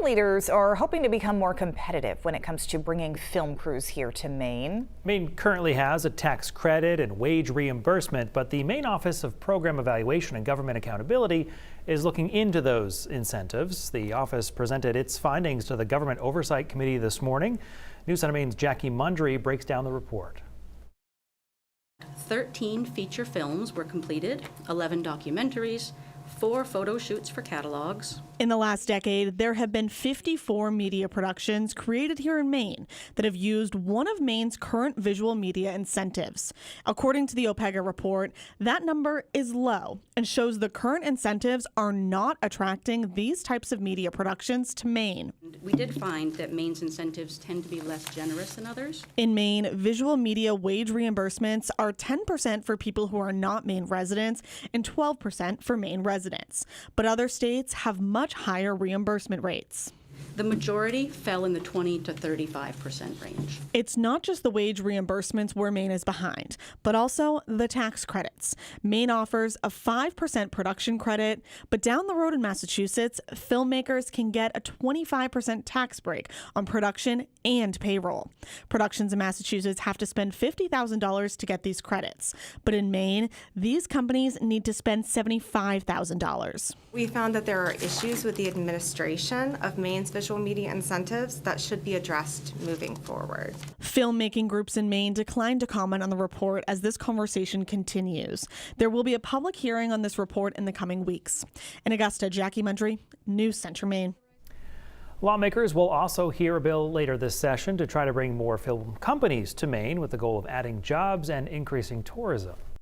Some leaders are hoping to become more competitive when it comes to bringing film crews here to Maine. Maine currently has a tax credit and wage reimbursement, but the Maine Office of Program Evaluation and Government Accountability is looking into those incentives. The office presented its findings to the Government Oversight Committee this morning. News on Maine's Jackie Mundry breaks down the report. 13 feature films were completed, 11 documentaries, 4 photo shoots for catalogs. In the last decade, there have been 54 media productions created here in Maine that have used one of Maine's current visual media incentives. According to the OPEGA report, that number is low and shows the current incentives are not attracting these types of media productions to Maine. We did find that Maine's incentives tend to be less generous than others. In Maine, visual media wage reimbursements are 10% for people who are not Maine residents and 12% for Maine residents. But other states have much higher reimbursement rates. The majority fell in the 20 to 35% range. It's not just the wage reimbursements where Maine is behind, but also the tax credits. Maine offers a 5% production credit, but down the road in Massachusetts, filmmakers can get a 25% tax break on production and payroll. Productions in Massachusetts have to spend $50,000 to get these credits, but in Maine, these companies need to spend $75,000. We found that there are issues with the administration of Maine's visual media incentives that should be addressed moving forward. Filmmaking groups in Maine declined to comment on the report as this conversation continues. There will be a public hearing on this report in the coming weeks. In Augusta, Jackie Mundry, News Center, Maine. Lawmakers will also hear a bill later this session to try to bring more film companies to Maine with the goal of adding jobs and increasing tourism.